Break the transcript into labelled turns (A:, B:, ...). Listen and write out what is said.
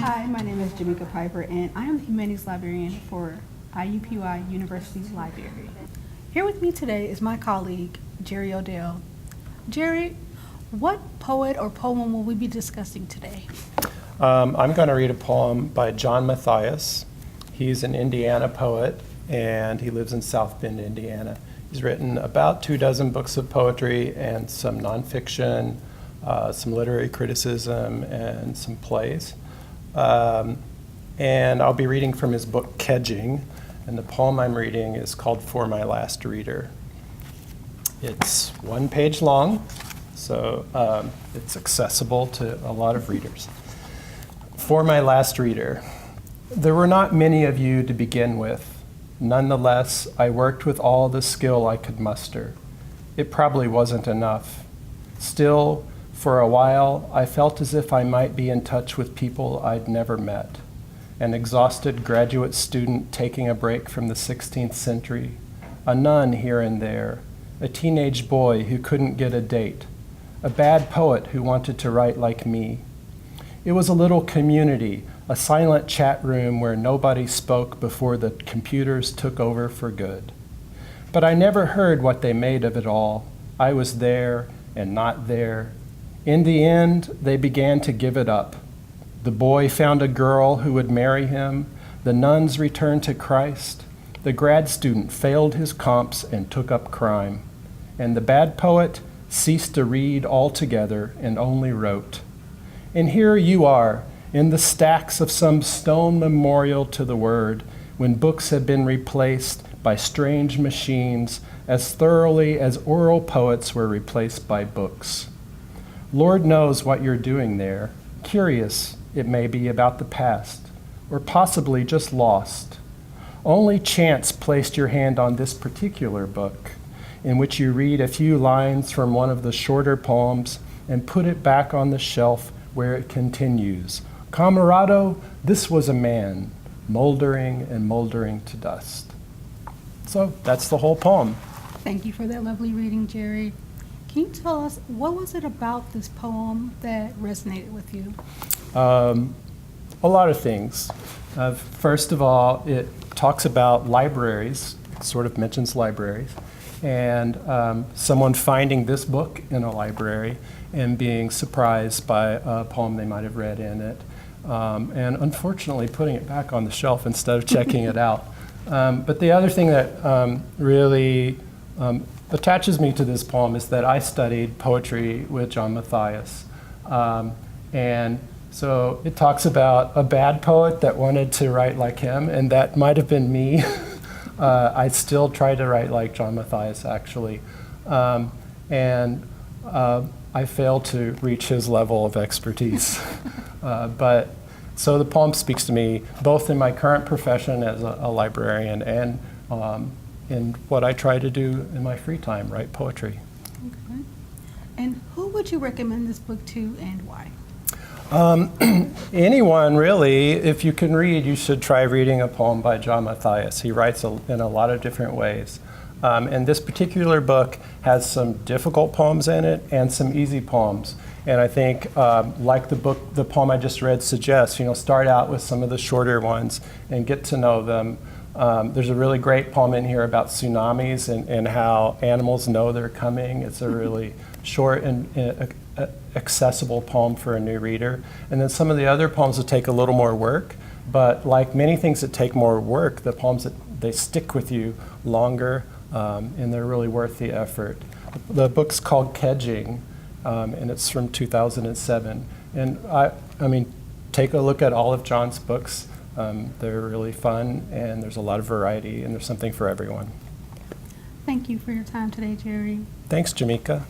A: Hi, my name is Gemmicka Piper, and I am the Humanities Librarian for IUPUI University Library. Here with me today is my colleague, Jere Odell. Jere, what poet or poem will we be discussing today?
B: I'm going to read a poem by John Matthias. He's an Indiana poet, and he lives in South Bend, Indiana. He's written about 24 books of poetry and some nonfiction, some literary criticism, and some plays. And I'll be reading from his book, Kedging, and the poem I'm reading is called For My Last Reader. It's 1 page long, so it's accessible to a lot of readers. For my last reader. There were not many of you to begin with. Nonetheless, I worked with all the skill I could muster. It probably wasn't enough. Still, for a while, I felt as if I might be in touch with people I'd never met. An exhausted graduate student taking a break from the 16th century, a nun here and there, a teenage boy who couldn't get a date, a bad poet who wanted to write like me. It was a little community, a silent chat room where nobody spoke before the computers took over for good. But I never heard what they made of it all. I was there and not there. In the end, they began to give it up. The boy found a girl who would marry him. The nuns returned to Christ. The grad student failed his comps and took up crime. And the bad poet ceased to read altogether and only wrote. And here you are, in the stacks of some stone memorial to the word, when books have been replaced by strange machines as thoroughly as oral poets were replaced by books. Lord knows what you're doing there, curious, it may be, about the past, or possibly just lost. Only chance placed your hand on this particular book, in which you read a few lines from one of the shorter poems and put it back on the shelf where it continues. Camarado, this was a man, moldering and moldering to dust. So that's the whole poem.
A: Thank you for that lovely reading, Jere. Can you tell us, what was it about this poem that resonated with you?
B: A lot of things. First of all, it talks about libraries, it sort of mentions libraries, and someone finding this book in a library and being surprised by a poem they might have read in it, and unfortunately putting it back on the shelf instead of checking it out. But the other thing that really attaches me to this poem is that I studied poetry with John Matthias. And so it talks about a bad poet that wanted to write like him, and that might have been me. I still try to write like John Matthias, actually. And I failed to reach his level of expertise. So the poem speaks to me both in my current profession as a librarian and in what I try to do in my free time, write poetry.
A: Okay. And who would you recommend this book to and why?
B: Anyone, really. If you can read, you should try reading a poem by John Matthias. He writes in a lot of different ways. And this particular book has some difficult poems in it and some easy poems. And I think, like the poem I just read suggests, start out with some of the shorter ones and get to know them. There's a really great poem in here about tsunamis and how animals know they're coming. It's a really short and accessible poem for a new reader. And then some of the other poems will take a little more work, but like many things that take more work, the poems they stick with you longer, and they're really worth the effort. The book's called Kedging, and it's from 2007. And I mean, take a look at all of John's books. They're really fun, and there's a lot of variety, and there's something for everyone.
A: Thank you for your time today, Jere.
B: Thanks, Gemmicka.